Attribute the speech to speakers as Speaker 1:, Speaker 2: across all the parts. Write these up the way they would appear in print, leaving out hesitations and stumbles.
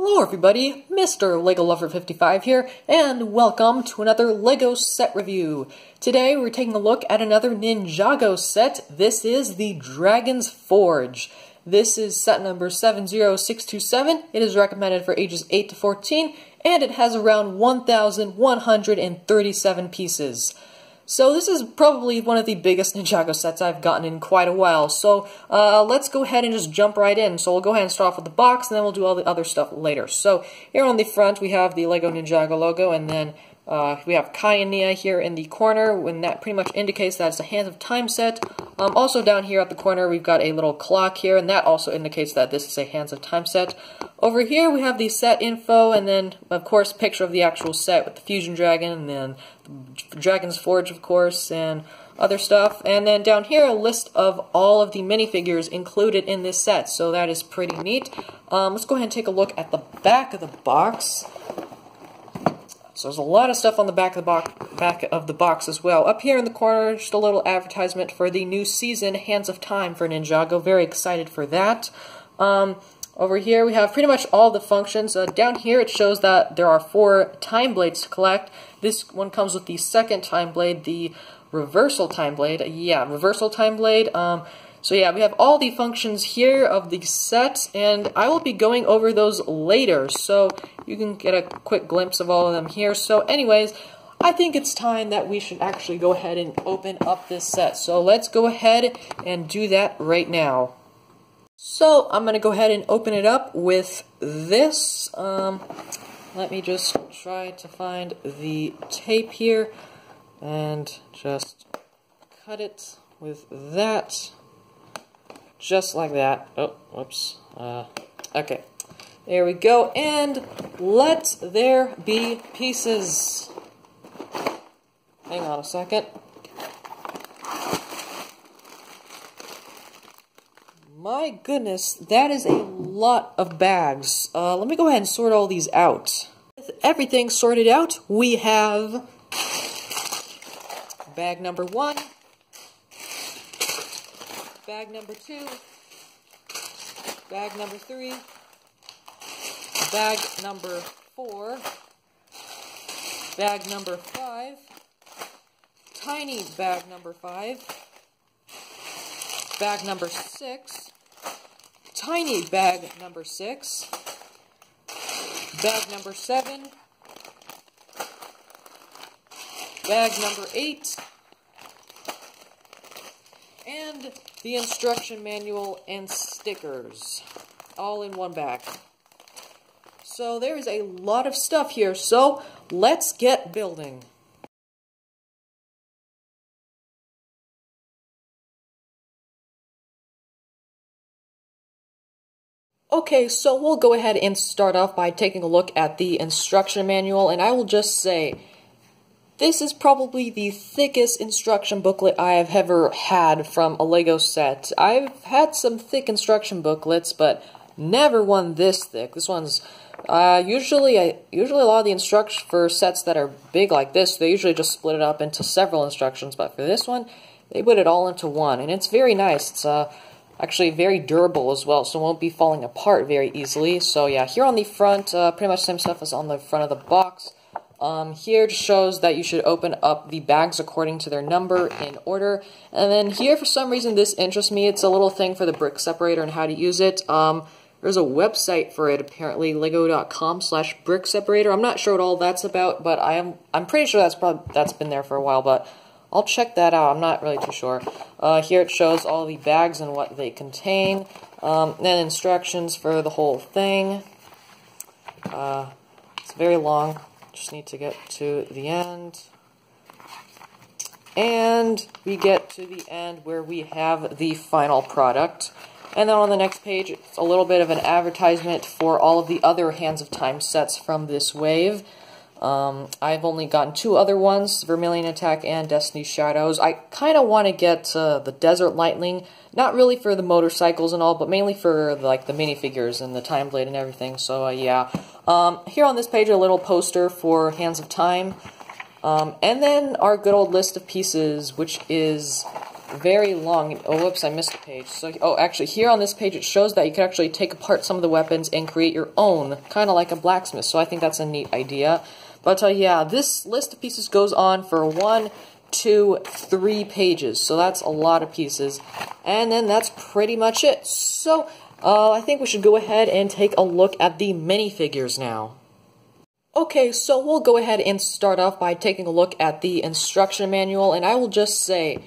Speaker 1: Hello everybody, Mr. Lego Lover 55 here, and welcome to another Lego set review. Today we're taking a look at another Ninjago set. This is the Dragon's Forge. This is set number 70627. It is recommended for ages 8 to 14, and it has around 1,137 pieces. So this is probably one of the biggest Ninjago sets I've gotten in quite a while, so let's go ahead and just jump right in. So we'll go ahead and start off with the box, and then we'll do all the other stuff later. So here on the front we have the Lego Ninjago logo, and then we have Kai and Nia here in the corner, and that pretty much indicates that it's a Hands of Time set. Also down here at the corner we've got a little clock here, and that also indicates that this is a Hands of Time set. Over here we have the set info, and then of course a picture of the actual set with the Fusion Dragon, and then the Dragon's Forge of course, and other stuff. And then down here a list of all of the minifigures included in this set, so that is pretty neat. Let's go ahead and take a look at the back of the box. So there's a lot of stuff on the back of the box as well. Up here in the corner, just a little advertisement for the new season, Hands of Time for Ninjago. Very excited for that. Over here we have pretty much all the functions. Down here it shows that there are 4 time blades to collect. This one comes with the second time blade, the reversal time blade. Yeah, reversal time blade. So yeah, we have all the functions here of the set, and I will be going over those later, so you can get a quick glimpse of all of them here. So anyways, I think it's time that we should actually go ahead and open up this set. So let's go ahead and do that right now. So I'm going to go ahead and open it up with this. Let me just try to find the tape here and just cut it with that. Just like that. Oh, whoops. Okay. There we go. And let there be pieces. Hang on a second. My goodness, that is a lot of bags. Let me go ahead and sort all these out. With everything sorted out, we have bag number 1. Bag number 2, bag number 3, bag number 4, bag number 5, tiny bag number 5, bag number 6, tiny bag number 6, bag number 7, bag number 8, and the instruction manual and stickers, all in one bag. So there is a lot of stuff here, so let's get building. Okay, so we'll go ahead and start off by taking a look at the instruction manual, and I will just say, this is probably the thickest instruction booklet I have ever had from a Lego set. I've had some thick instruction booklets, but never one this thick. This one's usually a lot of the instructions for sets that are big like this, they usually just split it up into several instructions, but for this one, they put it all into one, and it's very nice. It's actually very durable as well, so it won't be falling apart very easily. So yeah, here on the front, pretty much same stuff as on the front of the box. Here just shows that you should open up the bags according to their number in order. And then here, for some reason, this interests me. It's a little thing for the brick separator and how to use it. There's a website for it, apparently, lego.com/brick separator. I'm not sure what all that's about, but I'm pretty sure that's been there for a while, but I'll check that out. I'm not really too sure. Here it shows all the bags and what they contain. Then instructions for the whole thing. It's very long. Just need to get to the end. And we get to the end where we have the final product. And then on the next page, it's a little bit of an advertisement for all of the other Hands of Time sets from this wave. I've only gotten 2 other ones, Vermilion Attack and Destiny's Shadows. I kind of want to get the Desert Lightning, not really for the motorcycles and all, but mainly for like the minifigures and the Time Blade and everything, so yeah. Here on this page, a little poster for Hands of Time, and then our good old list of pieces, which is very long. Oh, whoops, I missed a page. So, oh, actually, here on this page, it shows that you can actually take apart some of the weapons and create your own, kind of like a blacksmith. So I think that's a neat idea. But yeah, this list of pieces goes on for 1, 2, 3 pages. So that's a lot of pieces. And then that's pretty much it. So I think we should go ahead and take a look at the minifigures now. Okay, so we'll go ahead and start off by taking a look at the instruction manual, and I will just say,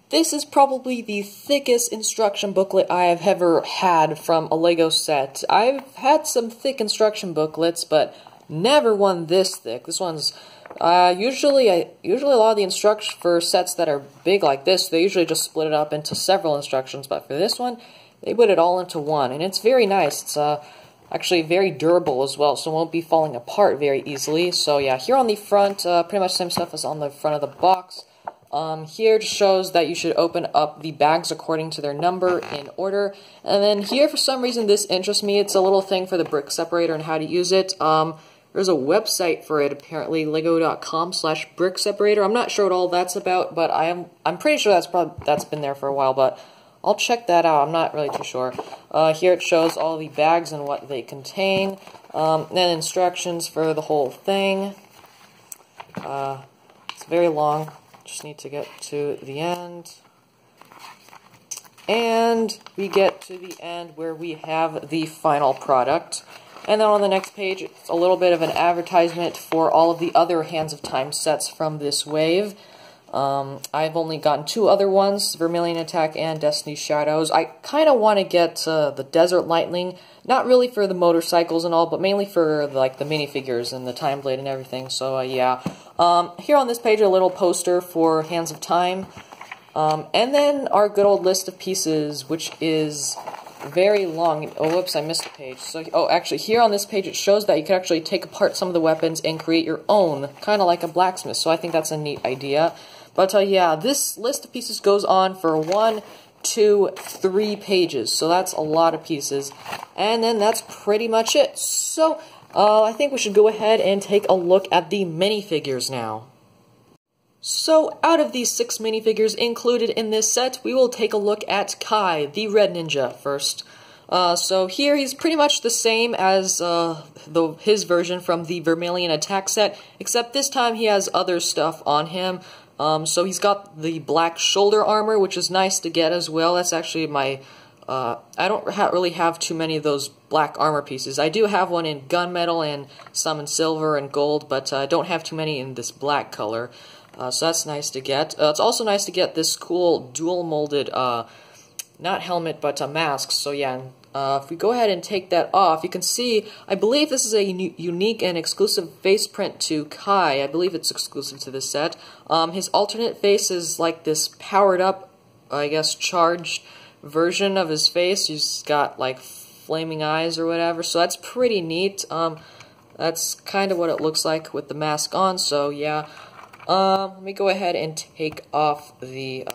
Speaker 1: this is probably the thickest instruction booklet I have ever had from a LEGO set. I've had some thick instruction booklets, but never one this thick. This one's, usually a lot of the instructions for sets that are big like this, they usually just split it up into several instructions, but for this one, they put it all into one, and it's very nice. It's, actually very durable as well, so it won't be falling apart very easily. So yeah, here on the front, pretty much the same stuff as on the front of the box. Here just shows that you should open up the bags according to their number in order. And then here, for some reason, this interests me. It's a little thing for the brick separator and how to use it. There's a website for it, apparently, lego.com/brick separator. I'm not sure what all that's about, but I'm pretty sure that's been there for a while, but I'll check that out. I'm not really too sure. Here it shows all the bags and what they contain. Then instructions for the whole thing. It's very long. Just need to get to the end. And we get to the end where we have the final product. And then on the next page, it's a little bit of an advertisement for all of the other Hands of Time sets from this wave. I've only gotten 2 other ones, Vermilion Attack and Destiny Shadows. I kind of want to get the Desert Lightning, not really for the motorcycles and all, but mainly for like the minifigures and the Time Blade and everything, so yeah. Here on this page, a little poster for Hands of Time, and then our good old list of pieces, which is very long. Oh, whoops, I missed a page. So, oh, actually, here on this page, it shows that you can actually take apart some of the weapons and create your own, kind of like a blacksmith, so I think that's a neat idea. But yeah, this list of pieces goes on for 1, 2, 3 pages, so that's a lot of pieces. And then that's pretty much it. So, I think we should go ahead and take a look at the minifigures now. So, out of these 6 minifigures included in this set, we will take a look at Kai, the Red Ninja, first. So here he's pretty much the same as his version from the Vermilion Attack set, except this time he has other stuff on him. So he's got the black shoulder armor, which is nice to get as well. That's actually my... I don't really have too many of those black armor pieces. I do have one in gunmetal and some in silver and gold, but I don't have too many in this black color. So that's nice to get. It's also nice to get this cool dual-molded, not helmet, but a mask. So yeah, if we go ahead and take that off, you can see, I believe this is a unique and exclusive face print to Kai. I believe it's exclusive to this set. His alternate face is like this powered-up, I guess, charged version of his face. He's got, like, flaming eyes or whatever, so that's pretty neat. That's kind of what it looks like with the mask on, so yeah. Let me go ahead and take off the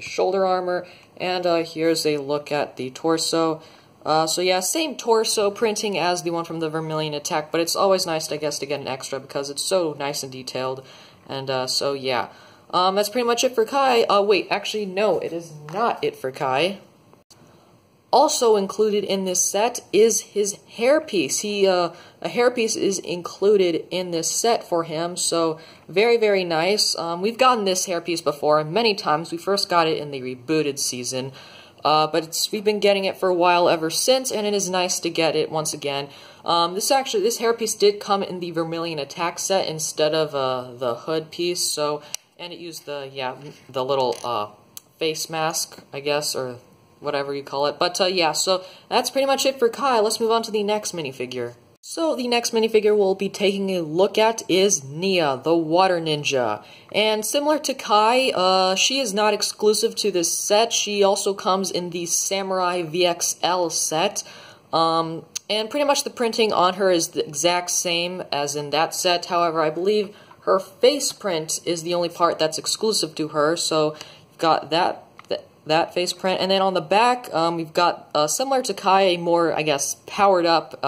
Speaker 1: shoulder armor, and here's a look at the torso. So yeah, same torso printing as the one from the Vermilion Attack, but it's always nice, I guess, to get an extra because it's so nice and detailed. And so yeah, that's pretty much it for Kai. Wait, actually no, it is not it for Kai. Also included in this set is his hairpiece. A hairpiece is included in this set for him, so very, very nice. We've gotten this hairpiece before many times. We first got it in the rebooted season, but we've been getting it for a while ever since, and it is nice to get it once again. This hairpiece did come in the Vermilion Attack set instead of the hood piece, so, and it used the little face mask, I guess, or whatever you call it. But yeah, so that's pretty much it for Kai. Let's move on to the next minifigure. So the next minifigure we'll be taking a look at is Nia, the Water Ninja. And similar to Kai, she is not exclusive to this set. She also comes in the Samurai VXL set. And pretty much the printing on her is the exact same as in that set. However, I believe her face print is the only part that's exclusive to her. So you've got that face print. And then on the back, we've got, similar to Kai, a more, I guess, powered up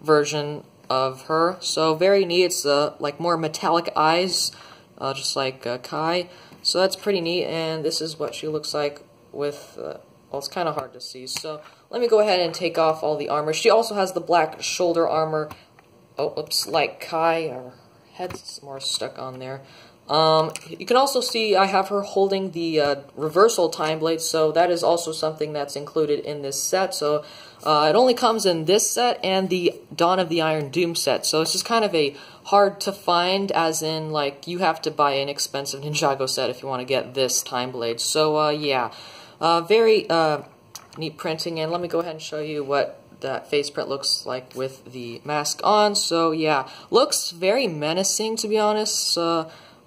Speaker 1: version of her. So very neat. It's like more metallic eyes, just like Kai. So that's pretty neat, and this is what she looks like with, well, it's kind of hard to see. So let me go ahead and take off all the armor. She also has the black shoulder armor. Oh, oops, like Kai, her head's more stuck on there. You can also see I have her holding the reversal time blade, so that is also something that's included in this set. So it only comes in this set and the Dawn of the Iron Doom set, so it's just kind of a hard to find, as in, like, you have to buy an expensive Ninjago set if you want to get this time blade. So yeah, very neat printing, and let me go ahead and show you what that face print looks like with the mask on. So yeah, looks very menacing, to be honest.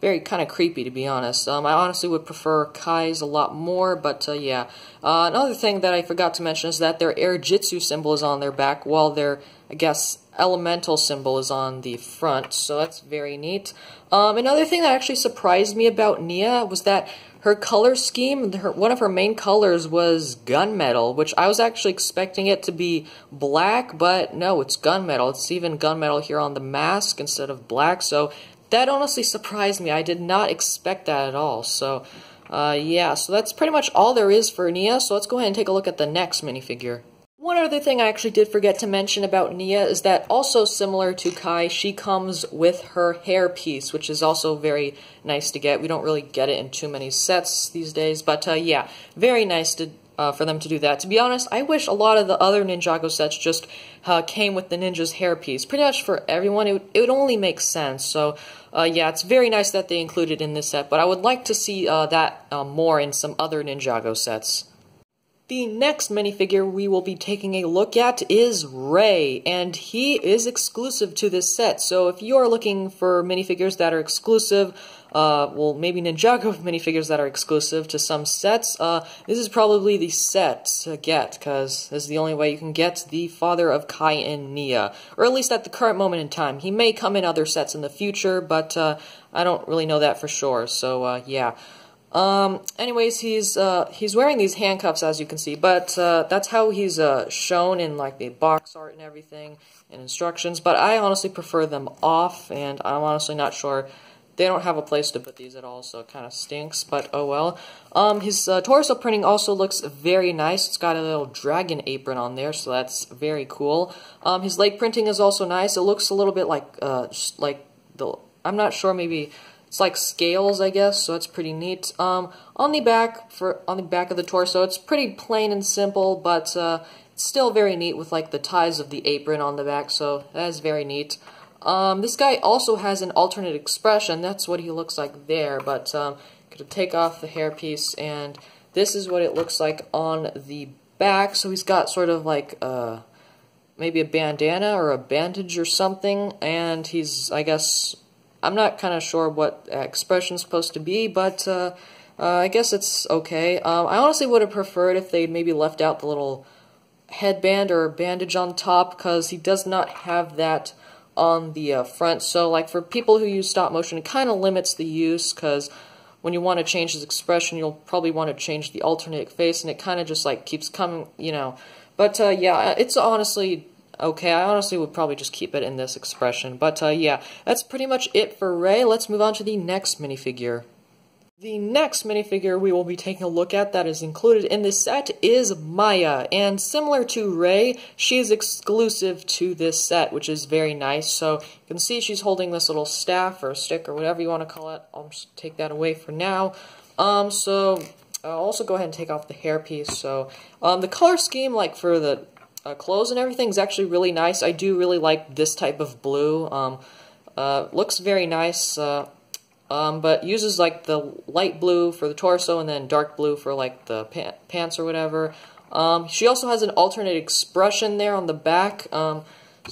Speaker 1: Very kind of creepy, to be honest. I honestly would prefer Kai's a lot more, but yeah. Another thing that I forgot to mention is that their air jitsu symbol is on their back, while their, I guess, elemental symbol is on the front, so that's very neat. Another thing that actually surprised me about Nia was that her color scheme, one of her main colors was gunmetal, which I was actually expecting it to be black, but no, it's gunmetal. It's even gunmetal here on the mask instead of black, so that honestly surprised me. I did not expect that at all. So, yeah, so that's pretty much all there is for Nia, so let's go ahead and take a look at the next minifigure. One other thing I actually did forget to mention about Nia is that, also similar to Kai, she comes with her hairpiece, which is also very nice to get. We don't really get it in too many sets these days, but yeah, very nice to for them to do that. To be honest, I wish a lot of the other Ninjago sets just came with the ninja's hairpiece. Pretty much for everyone, it would only make sense. So, yeah, it's very nice that they included in this set, but I would like to see that more in some other Ninjago sets. The next minifigure we will be taking a look at is Ray, and he is exclusive to this set. So if you are looking for minifigures that are exclusive, well, maybe Ninjago minifigures that are exclusive to some sets, this is probably the set to get, because this is the only way you can get the father of Kai and Nia, or at least at the current moment in time. He may come in other sets in the future, but I don't really know that for sure, so yeah. Anyways, he's wearing these handcuffs, as you can see, but that's how he's shown in, like, the box art and everything, and instructions, but I honestly prefer them off, and I'm honestly not sure. They don't have a place to put these at all, so it kind of stinks, but oh well. His torso printing also looks very nice. It's got a little dragon apron on there, so that's very cool. His leg printing is also nice. It looks a little bit like I'm not sure, maybe it's like scales, I guess, so it's pretty neat. On the back of the torso, it's pretty plain and simple, but it's still very neat with, like, the ties of the apron on the back, so that is very neat. This guy also has an alternate expression. That's what he looks like there, but gonna take off the hairpiece, and this is what it looks like on the back. So he's got sort of like maybe a bandana or a bandage or something, and he's, I guess, I'm not kind of sure what expression's supposed to be, but I guess it's okay. I honestly would have preferred if they maybe left out the little headband or bandage on top, because he does not have that on the front. So, like, for people who use stop motion, it kind of limits the use, because when you want to change his expression, you'll probably want to change the alternate face, and it kind of just, like, keeps coming, you know. But, yeah, it's honestly okay. I honestly would probably just keep it in this expression. But, yeah, that's pretty much it for Ray. Let's move on to the next minifigure. The next minifigure we will be taking a look at that is included in this set is Maya, and similar to Ray, she is exclusive to this set, which is very nice. So you can see she's holding this little staff or stick or whatever you want to call it. I'll just take that away for now. So I'll also go ahead and take off the hairpiece. So the color scheme, like for the clothes and everything, is actually really nice. I do really like this type of blue. Looks very nice. But uses, like, the light blue for the torso and then dark blue for, like, the pants or whatever. She also has an alternate expression there on the back, so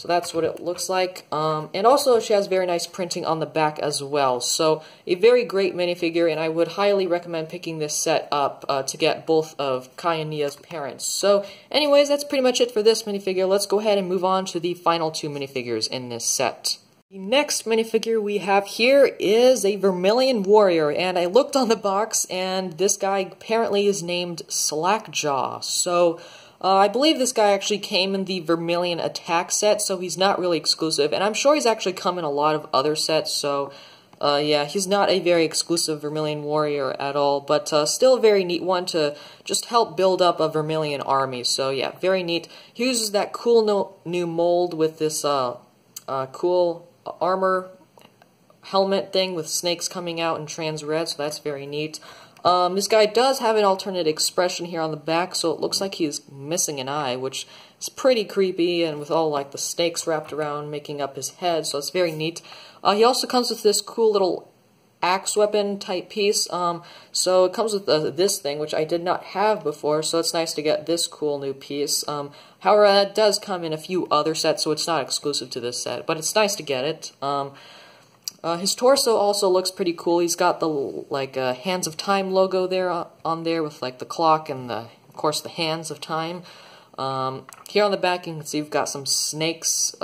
Speaker 1: that's what it looks like. And also she has very nice printing on the back as well. So a very great minifigure, and I would highly recommend picking this set up to get both of Kai and Nia's parents. So anyways, that's pretty much it for this minifigure. Let's go ahead and move on to the final two minifigures in this set. The next minifigure we have here is a Vermilion Warrior, and I looked on the box, and this guy apparently is named Slackjaw. So, I believe this guy actually came in the Vermilion Attack set, so he's not really exclusive, and I'm sure he's actually come in a lot of other sets, so Yeah, he's not a very exclusive Vermilion warrior at all, but still a very neat one to just help build up a Vermilion army. So yeah, very neat. He uses that cool new mold with this cool armor helmet thing with snakes coming out in trans red, so that's very neat. This guy does have an alternate expression here on the back, so it looks like he's missing an eye, which is pretty creepy, and with all like the snakes wrapped around making up his head, so it's very neat. He also comes with this cool little axe weapon type piece, so it comes with this thing, which I did not have before, so it's nice to get this cool new piece. However, that does come in a few other sets, so it's not exclusive to this set, but it's nice to get it. His torso also looks pretty cool. He's got the like Hands of Time logo there on there with like the clock and of course the Hands of Time. Here on the back you can see we've got some snakes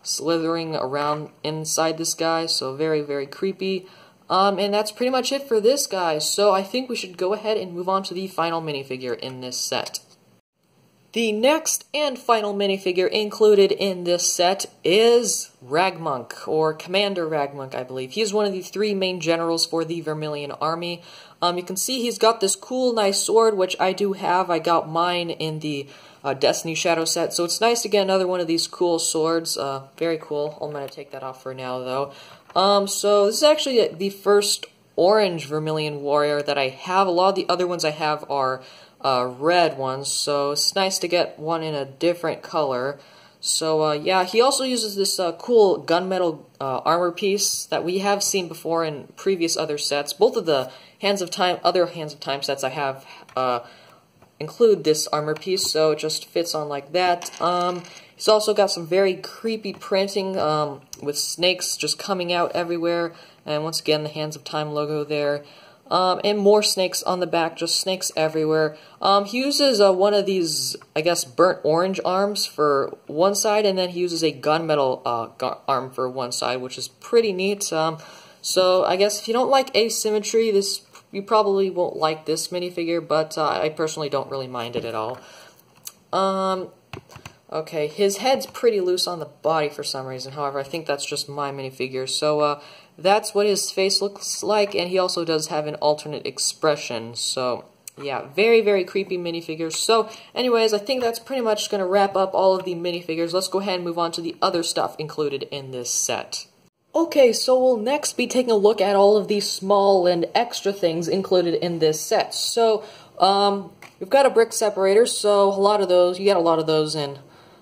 Speaker 1: slithering around inside this guy, so very, very creepy. And that's pretty much it for this guy, so I think we should go ahead and move on to the final minifigure in this set. The next and final minifigure included in this set is Ragmonk, or Commander Ragmonk, I believe. He's one of the 3 main generals for the Vermilion army. You can see he's got this cool, nice sword, which I do have. I got mine in the Destiny Shadow set, so it's nice to get another one of these cool swords. Very cool. I'm going to take that off for now, though. So this is actually the first orange Vermilion warrior that I have. A lot of the other ones I have are red ones, so it's nice to get one in a different color. So yeah, he also uses this cool gunmetal armor piece that we have seen before in previous other sets. Both of the other Hands of Time sets I have include this armor piece, so it just fits on like that. He's also got some very creepy printing with snakes just coming out everywhere, and once again the Hands of Time logo there. And more snakes on the back, just snakes everywhere. He uses one of these, I guess, burnt orange arms for one side, and then he uses a gunmetal arm for one side, which is pretty neat. So I guess if you don't like asymmetry, you probably won't like this minifigure, but I personally don't really mind it at all. Okay, his head's pretty loose on the body for some reason, however, I think that's just my minifigure. So that's what his face looks like, and he also does have an alternate expression. So yeah, very, very creepy minifigures. So anyways, I think that's pretty much going to wrap up all of the minifigures. Let's go ahead and move on to the other stuff included in this set. Okay, so we'll next be taking a look at all of these small and extra things included in this set. So, we've got a brick separator, so you get a lot of those in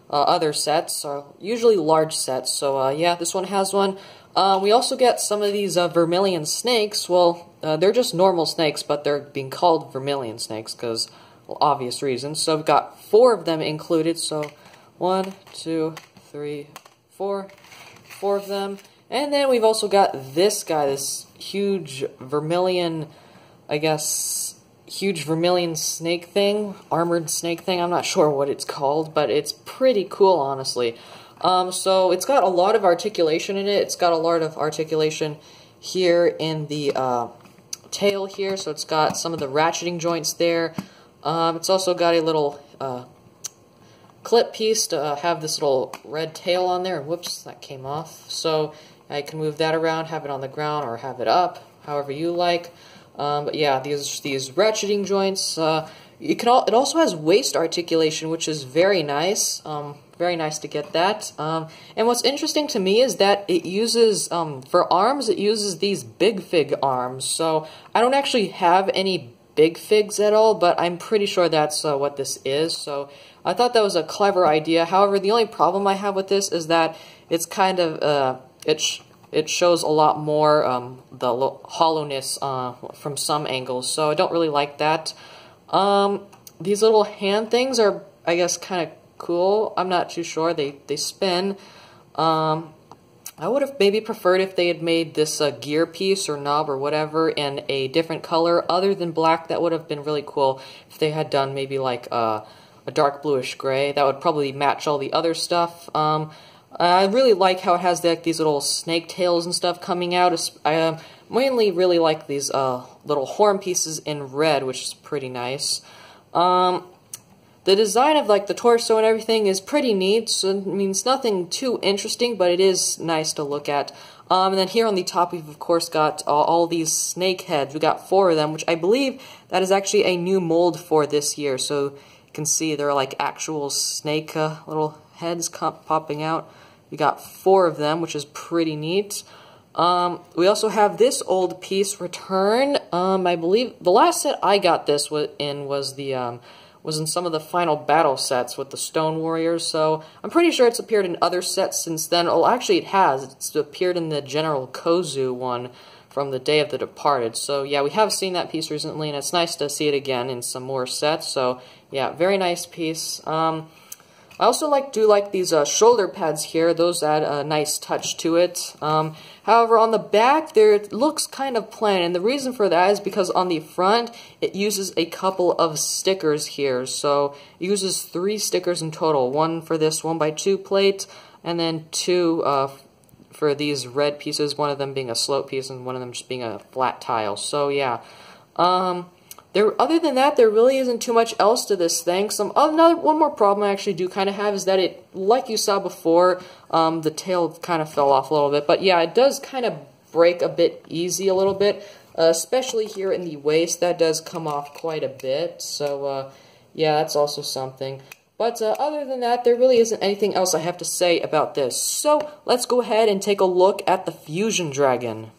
Speaker 1: other sets, usually large sets, so yeah, this one has one. We also get some of these Vermilion snakes. Well, they're just normal snakes, but they're being called Vermilion snakes because, well, obvious reasons. So we've got 4 of them included, so 1, 2, 3, 4 of them. And then we've also got this guy, this huge Vermilion, I guess, huge Vermilion snake thing, armored snake thing. I'm not sure what it's called, but it's pretty cool, honestly. So it's got a lot of articulation in it. It's got a lot of articulation here in the tail here, so it's got some of the ratcheting joints there. It's also got a little clip piece to have this little red tail on there. Whoops, that came off. So I can move that around, have it on the ground, or have it up, however you like. But yeah, these ratcheting joints. It also has waist articulation, which is very nice. Very nice to get that. And what's interesting to me is that it uses, for arms, it uses these big fig arms. So I don't actually have any big figs at all, but I'm pretty sure that's what this is. So I thought that was a clever idea. However, the only problem I have with this is that it's kind of, it shows a lot more the hollowness from some angles, so I don't really like that. These little hand things are, I guess, kind of cool. I'm not too sure. They spin. I would have maybe preferred if they had made this gear piece or knob or whatever in a different color other than black. That would have been really cool if they had done maybe like a dark bluish gray. That would probably match all the other stuff. I really like how it has these little snake tails and stuff coming out. I mainly really like these little horn pieces in red, which is pretty nice. The the design of like the torso and everything is pretty neat. So it means nothing too interesting, but it is nice to look at. And then here on the top, we've of course got all these snake heads. We got 4 of them, which I believe that is actually a new mold for this year. So you can see they're like actual snake little heads popping out. We got 4 of them, which is pretty neat. We also have this old piece return. I believe the last set I got this in was in some of the final battle sets with the Stone Warriors, so I'm pretty sure it's appeared in other sets since then. Oh, actually it has. It's appeared in the General Kozu one from the Day of the Departed. So yeah, we have seen that piece recently, and it's nice to see it again in some more sets. So yeah, very nice piece. I also do like these shoulder pads here. Those add a nice touch to it. However, on the back there, it looks kind of plain, and the reason for that is because on the front, it uses a couple of stickers here. So it uses 3 stickers in total. 1 for this 1x2 plate, and then 2 for these red pieces, one of them being a slope piece and one of them just being a flat tile. So yeah. Other than that, there really isn't too much else to this thing. One more problem I actually do kind of have is that it, like you saw before, the tail kind of fell off a little bit. But yeah, it does kind of break a bit easy a little bit, especially here in the waist. That does come off quite a bit. So yeah, that's also something. But other than that, there really isn't anything else I have to say about this. So let's go ahead and take a look at the Fusion Dragon.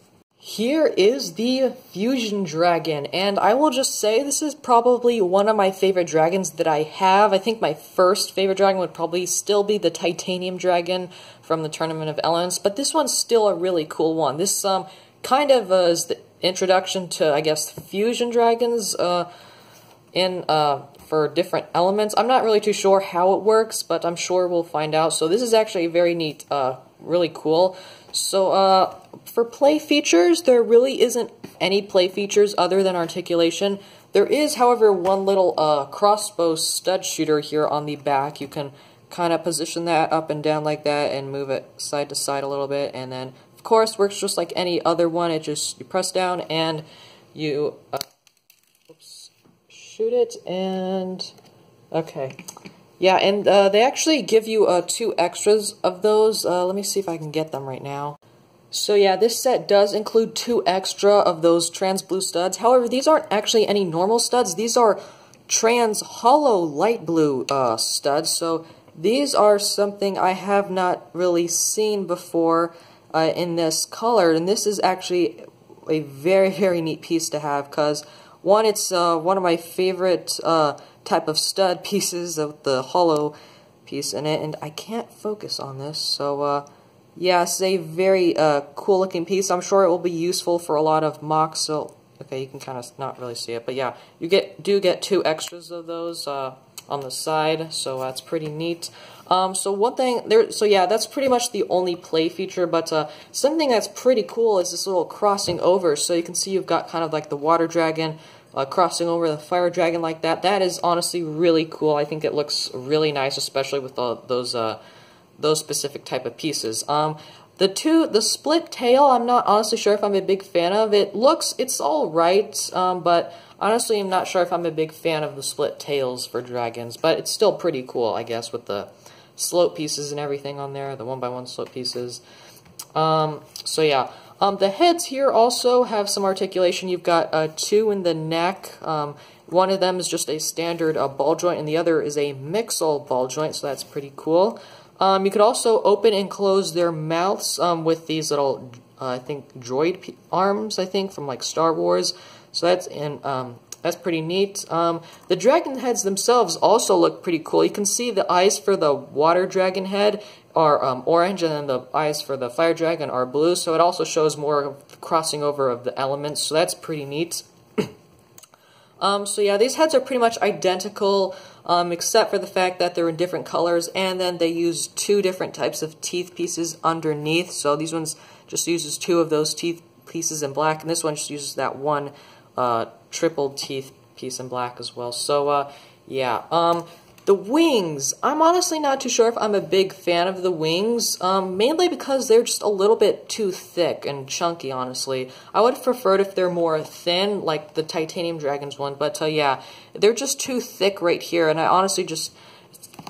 Speaker 1: Here is the Fusion Dragon, and I will just say this is probably one of my favorite dragons that I have. I think my first favorite dragon would probably still be the Titanium Dragon from the Tournament of Elements, but this one's still a really cool one. This kind of is the introduction to, I guess, Fusion Dragons for different elements. I'm not really too sure how it works, but I'm sure we'll find out. So this is actually very neat, really cool. So, for play features, there really isn't any play features other than articulation. There is, however, one little crossbow stud shooter here on the back. You can kind of position that up and down like that and move it side to side a little bit, and then, of course, works just like any other one. It just, you press down and you shoot it, and okay. Yeah, and they actually give you 2 extras of those. Let me see if I can get them right now. So yeah, this set does include 2 extra of those trans blue studs. However, these aren't actually any normal studs. These are trans hollow light blue studs. So these are something I have not really seen before in this color. And this is actually a very, very neat piece to have because, one, it's one of my favorite type of stud pieces of the hollow piece in it, and I can't focus on this, so yeah, it's a very cool looking piece. I'm sure it will be useful for a lot of mocks. So okay, you can kind of not really see it, but yeah, you do get 2 extras of those on the side, so that's pretty neat. So one thing there, so yeah, that's pretty much the only play feature, but something that's pretty cool is this little crossing over. So you can see you've got kind of like the water dragon crossing over the fire dragon like that. That is honestly really cool. I think it looks really nice, especially with those specific type of pieces. The split tail, I'm not honestly sure if I'm a big fan of. It's all right, but honestly, I'm not sure if I'm a big fan of the split tails for dragons. But it's still pretty cool, I guess, with the slope pieces and everything on there, the 1x1 slope pieces. So yeah. The heads here also have some articulation. You've got 2 in the neck. One of them is just a standard ball joint, and the other is a mixel ball joint, so that's pretty cool. You could also open and close their mouths with these little, I think, droid arms, I think, from like Star Wars. So that's pretty neat. The dragon heads themselves also look pretty cool. You can see the eyes for the water dragon head are orange, and then the eyes for the fire dragon are blue, so it also shows more of the crossing over of the elements, so that's pretty neat. So yeah, these heads are pretty much identical, except for the fact that they're in different colors, and then they use 2 different types of teeth pieces underneath. So these ones just uses 2 of those teeth pieces in black, and this one just uses that 1 triple teeth piece in black as well. So yeah, The wings. I'm honestly not too sure if I'm a big fan of the wings, mainly because they're just a little bit too thick and chunky, honestly. I would have preferred if they're more thin, like the Titanium Dragons one, but yeah, they're just too thick right here, and I honestly just,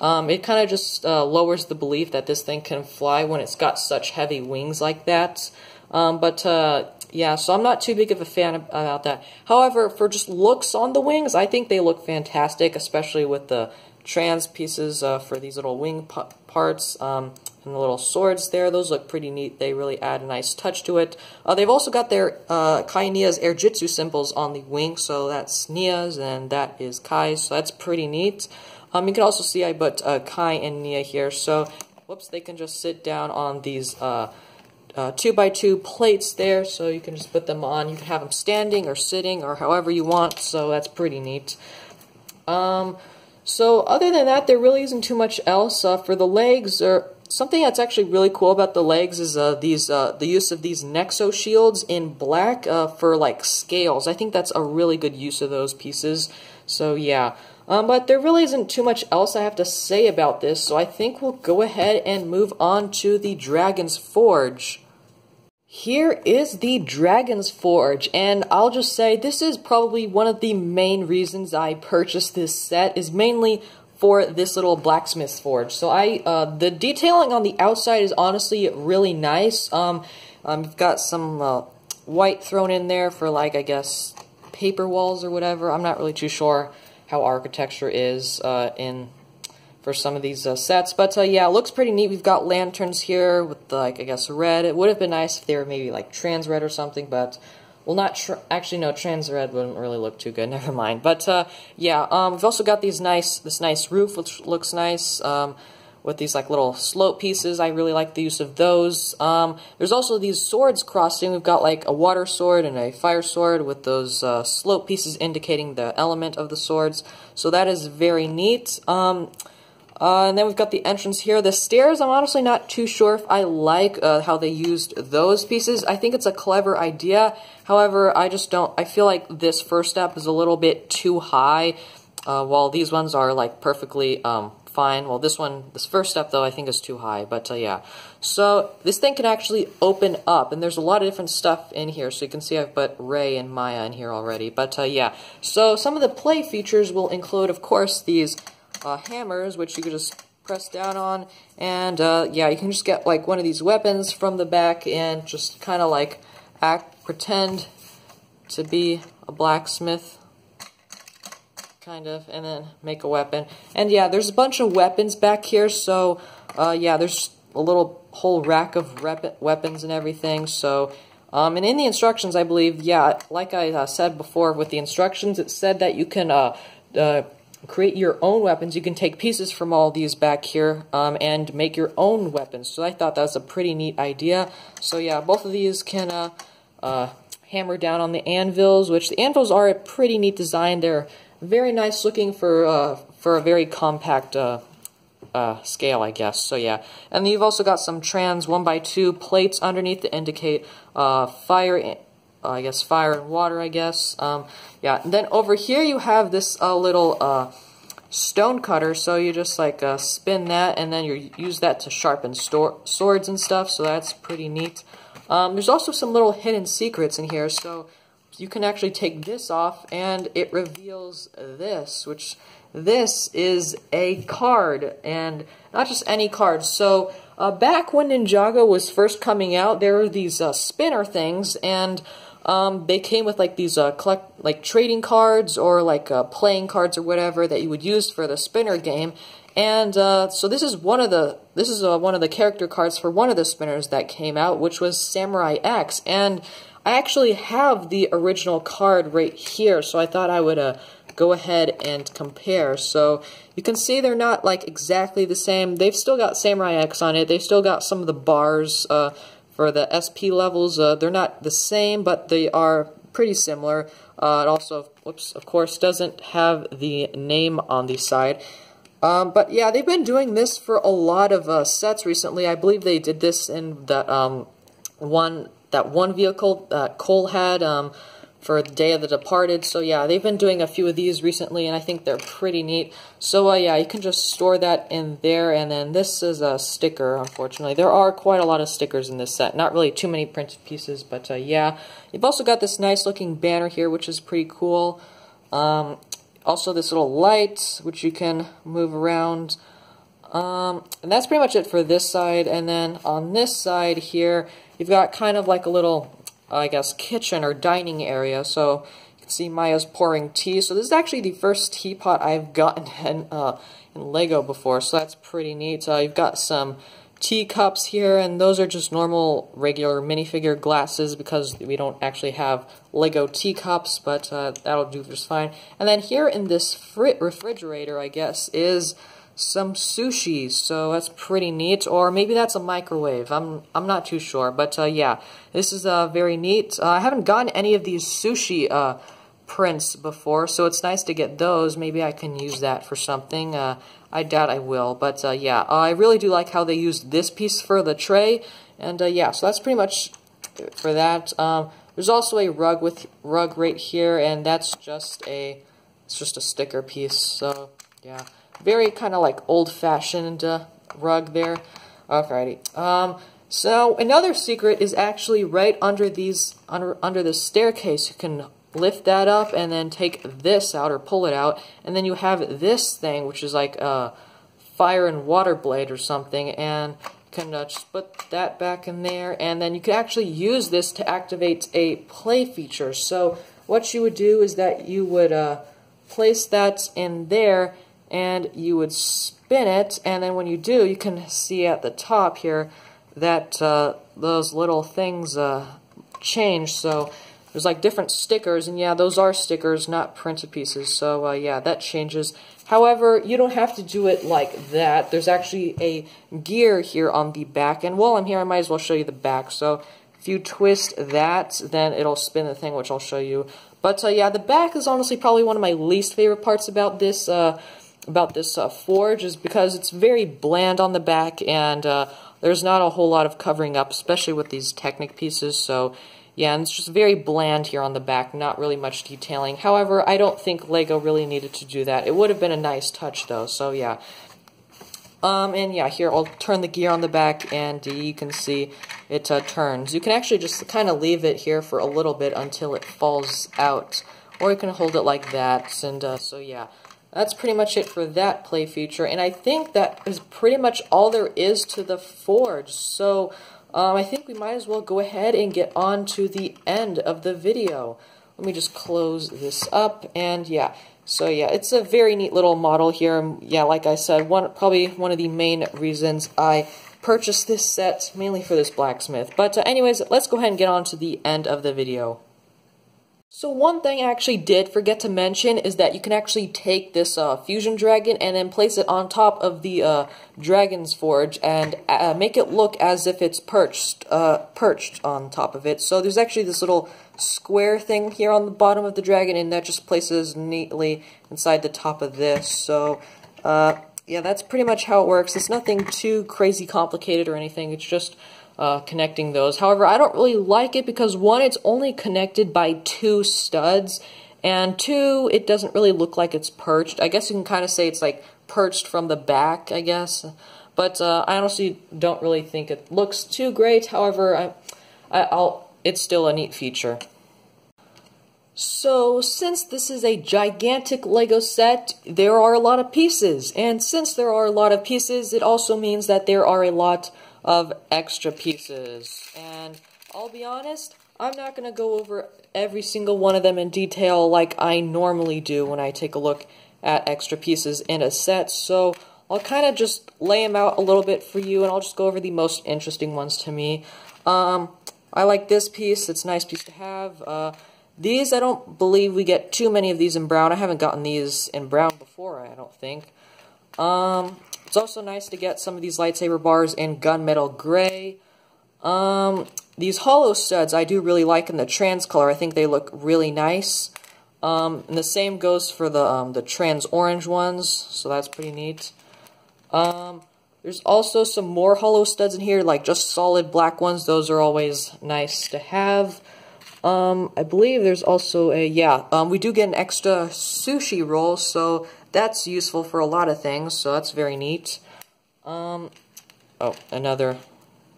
Speaker 1: it kind of just lowers the belief that this thing can fly when it's got such heavy wings like that. Yeah, so I'm not too big of a fan about that. However, for just looks on the wings, I think they look fantastic, especially with the trans pieces for these little wing parts and the little swords there. Those look pretty neat. They really add a nice touch to it. They've also got their Kai and Nia's Air Jitsu symbols on the wing, so that's Nia's and that is Kai's, so that's pretty neat. You can also see I put Kai and Nia here, so whoops, they can just sit down on these 2x2 plates there, so you can just put them on. You can have them standing or sitting or however you want, so that's pretty neat. So other than that, there really isn't too much else. For the legs, something that's actually really cool about the legs is the use of these Nexo shields in black for like scales. I think that's a really good use of those pieces. So yeah, but there really isn't too much else I have to say about this. So I think we'll go ahead and move on to the Dragon's Forge. Here is the Dragon's Forge, and I'll just say this is probably one of the main reasons I purchased this set, is mainly for this little blacksmith's forge. So the detailing on the outside is honestly really nice. You've got some white thrown in there for, like, I guess, paper walls or whatever. I'm not really too sure how architecture is for some of these sets, but yeah, it looks pretty neat. We've got lanterns here with, like, I guess red. It would have been nice if they were maybe like trans red or something, but well, not actually no, trans red wouldn't really look too good. Never mind. But yeah, we've also got this nice roof, which looks nice, with these like little slope pieces. I really like the use of those. There's also these swords crossing. We've got like a water sword and a fire sword with those slope pieces indicating the element of the swords. So that is very neat. And then we've got the entrance here. The stairs, I'm honestly not too sure if I like how they used those pieces. I think it's a clever idea. However, I feel like this first step is a little bit too high, while these ones are like perfectly fine. Well, this first step though, I think is too high, but yeah. So this thing can actually open up, and there's a lot of different stuff in here. So you can see I've put Ray and Maya in here already, but yeah. So some of the play features will include, of course, these hammers, which you can just press down on, and yeah, you can just get like one of these weapons from the back and just kind of like pretend to be a blacksmith, kind of, and then make a weapon. And yeah, there's a bunch of weapons back here, so yeah, there's a little whole rack of weapons and everything. So and in the instructions, I believe, yeah, like I said before with the instructions, it said that you can create your own weapons. You can take pieces from all these back here and make your own weapons. So I thought that was a pretty neat idea. So yeah, both of these can hammer down on the anvils, which the anvils are a pretty neat design. They're very nice looking for a very compact scale, I guess. So yeah, and you've also got some trans 1x2 plates underneath to indicate fire. I guess fire and water, I guess. Yeah, and then over here you have this little stone cutter, so you just like spin that, and then you use that to sharpen swords and stuff, so that's pretty neat. There's also some little hidden secrets in here, so you can actually take this off, and it reveals this, which this is a card, and not just any card. So back when Ninjago was first coming out, there were these spinner things, and they came with like these trading cards or like playing cards or whatever that you would use for the spinner game. And so this is one of the character cards for one of the spinners that came out, which was Samurai X. And I actually have the original card right here, so I thought I would go ahead and compare. So you can see they're not like exactly the same. They've still got Samurai X on it. They've still got some of the bars for the SP levels. They're not the same, but they are pretty similar. It also, whoops, of course, doesn't have the name on the side. But yeah, they've been doing this for a lot of sets recently. I believe they did this in that one vehicle that Cole had for the Day of the Departed. So yeah, they've been doing a few of these recently, and I think they're pretty neat. So yeah, you can just store that in there, and then this is a sticker, unfortunately. There are quite a lot of stickers in this set. Not really too many printed pieces, but yeah. You've also got this nice looking banner here, which is pretty cool. Also this little light, which you can move around. And that's pretty much it for this side, and then on this side here, you've got kind of like a little, I guess, kitchen or dining area. So you can see Maya's pouring tea. So this is actually the first teapot I've gotten in Lego before, so that's pretty neat. You've got some teacups here, and those are just normal, regular minifigure glasses because we don't actually have Lego teacups, but that'll do just fine. And then here in this refrigerator, I guess, is some sushi, so that's pretty neat, or maybe that's a microwave. I'm not too sure, but yeah, this is very neat. I haven't gotten any of these sushi prints before, so it's nice to get those. Maybe I can use that for something. I doubt I will, but yeah, I really do like how they used this piece for the tray, and yeah, so that's pretty much for that. There's also a rug right here, and that's just a sticker piece. So yeah. Very kind of like old-fashioned rug there. Alrighty. So another secret is actually right under under the staircase. You can lift that up and then take this out or pull it out, and then you have this thing, which is like a fire and water blade or something, and you can just put that back in there, and then you can actually use this to activate a play feature. So what you would do is that you would place that in there, and you would spin it, and then when you do, you can see at the top here that those little things change. So there's like different stickers, and yeah, those are stickers, not printed pieces. So yeah, that changes. However, you don't have to do it like that. There's actually a gear here on the back, and while I'm here, I might as well show you the back. So if you twist that, then it'll spin the thing, which I'll show you. But yeah, the back is honestly probably one of my least favorite parts about this forge, is because it's very bland on the back, and there's not a whole lot of covering up, especially with these Technic pieces. So yeah, and it's just very bland here on the back, not really much detailing. However, I don't think Lego really needed to do that. It would have been a nice touch though, so yeah. And yeah, here I'll turn the gear on the back, and you can see it turns. You can actually just kind of leave it here for a little bit until it falls out, or you can hold it like that, and so yeah. That's pretty much it for that play feature, and I think that is pretty much all there is to the forge. So I think we might as well go ahead and get on to the end of the video. Let me just close this up, and yeah. So yeah, it's a very neat little model here. Yeah, like I said, probably one of the main reasons I purchased this set, mainly for this blacksmith. But anyways, let's go ahead and get on to the end of the video. So one thing I actually did forget to mention is that you can actually take this fusion dragon and then place it on top of the dragon's forge and make it look as if it's perched on top of it. So there's actually this little square thing here on the bottom of the dragon, and that just places neatly inside the top of this. So yeah, that's pretty much how it works. It's nothing too crazy complicated or anything. It's just connecting those. However, I don't really like it because, one, it's only connected by 2 studs, and 2, it doesn't really look like it's perched. I guess you can kind of say it's like perched from the back, I guess. But I honestly don't really think it looks too great. However, it's still a neat feature. So, since this is a gigantic Lego set, there are a lot of pieces. And since there are a lot of pieces, it also means that there are a lot of extra pieces. And I'll be honest, I'm not going to go over every single one of them in detail like I normally do when I take a look at extra pieces in a set. So I'll kind of just lay them out a little bit for you, and I'll just go over the most interesting ones to me. I like this piece. It's a nice piece to have. These, I don't believe we get too many of these in brown. I haven't gotten these in brown before, I don't think. It's also nice to get some of these lightsaber bars in gunmetal gray. These hollow studs I do really like in the trans color. I think they look really nice. And the same goes for the trans orange ones, so that's pretty neat. There's also some more hollow studs in here, like just solid black ones. Those are always nice to have. I believe there's also a, we do get an extra sushi roll, so that's useful for a lot of things, so that's very neat. Oh, another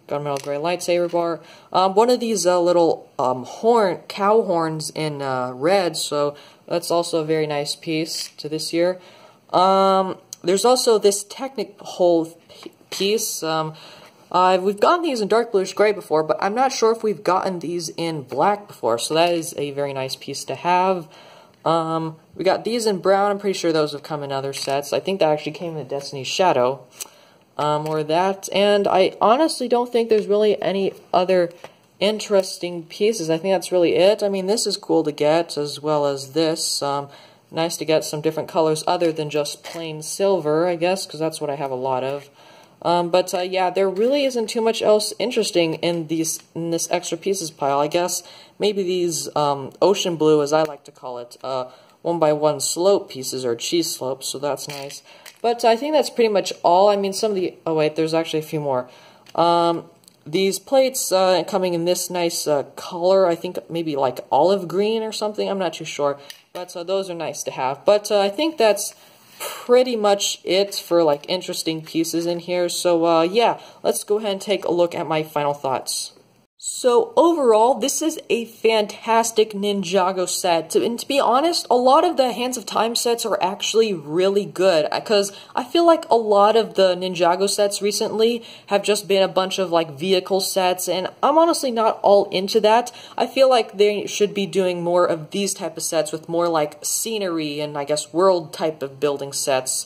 Speaker 1: gunmetal gray lightsaber bar. One of these little cow horns in red, so that's also a very nice piece to this year. There's also this Technic hole piece. We've gotten these in dark bluish gray before, but I'm not sure if we've gotten these in black before, so that is a very nice piece to have. We got these in brown. I'm pretty sure those have come in other sets. I think that actually came in Destiny's Shadow. Or that, and I honestly don't think there's really any other interesting pieces. I think that's really it. I mean, this is cool to get, as well as this. Nice to get some different colors other than just plain silver, I guess, because that's what I have a lot of. Yeah, there really isn't too much else interesting in this extra pieces pile. I guess maybe these ocean blue, as I like to call it, 1x1 slope pieces, or cheese slopes, so that's nice. But I think that's pretty much all. I mean, some of the... Oh, wait, there's actually a few more. These plates coming in this nice color, I think maybe like olive green or something, I'm not too sure. But those are nice to have. But I think that's pretty much it for like interesting pieces in here. So yeah, let's go ahead and take a look at my final thoughts. So overall, this is a fantastic Ninjago set. And to be honest, a lot of the Hands of Time sets are actually really good, because I feel like a lot of the Ninjago sets recently have just been a bunch of like vehicle sets, and I'm honestly not all into that. I feel like they should be doing more of these type of sets with more like scenery and I guess world type of building sets.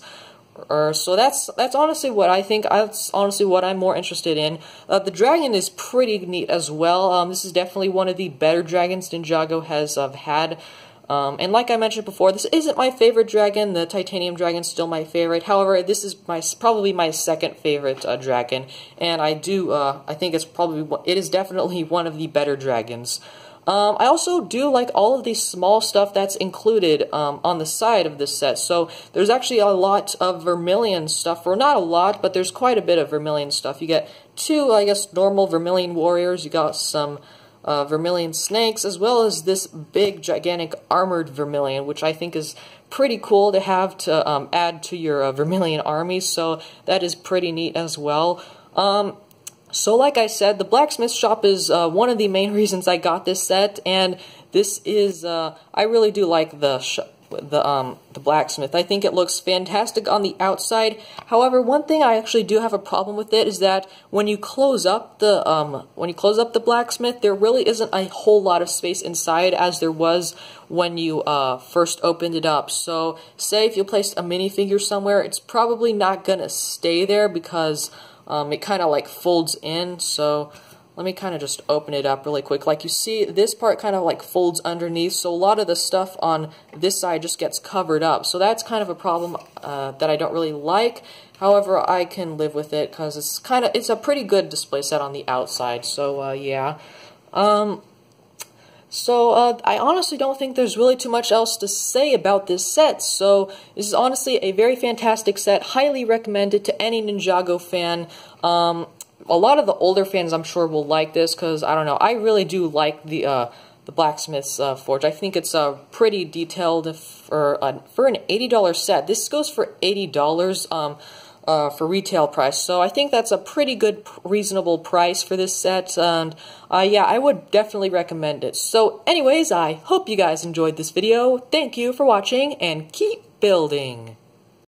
Speaker 1: So that's honestly what I think. That's honestly what I'm more interested in. The dragon is pretty neat as well. This is definitely one of the better dragons Ninjago has had. And like I mentioned before, this isn't my favorite dragon. The titanium dragon is still my favorite. However, this is probably my second favorite dragon, and I think it is definitely one of the better dragons. I also do like all of the small stuff that's included on the side of this set. So there's actually a lot of Vermilion stuff, or not a lot, but there's quite a bit of Vermilion stuff. You get two, I guess, normal Vermilion warriors. You got some Vermilion snakes, as well as this big, gigantic armored Vermilion, which I think is pretty cool to have to add to your Vermilion army. So that is pretty neat as well. So like I said, the blacksmith shop is one of the main reasons I got this set, and this is, I really do like the blacksmith. I think it looks fantastic on the outside. However, one thing I actually do have a problem with it is that when you close up the blacksmith, there really isn't a whole lot of space inside as there was when you first opened it up. So say if you placed a minifigure somewhere, it's probably not gonna stay there because it kind of like folds in. So let me kind of just open it up really quick. Like you see, this part kind of like folds underneath, so a lot of the stuff on this side just gets covered up. So that's kind of a problem that I don't really like. However, I can live with it because it's a pretty good display set on the outside. So yeah. I honestly don't think there's really too much else to say about this set. So this is honestly a very fantastic set. Highly recommended to any Ninjago fan. A lot of the older fans, I'm sure, will like this because, I don't know, I really do like the blacksmith's forge. I think it's pretty detailed for an $80 set. This goes for $80 for retail price, so I think that's a pretty good, reasonable price for this set, and yeah, I would definitely recommend it. So anyways, I hope you guys enjoyed this video. Thank you for watching, and keep building!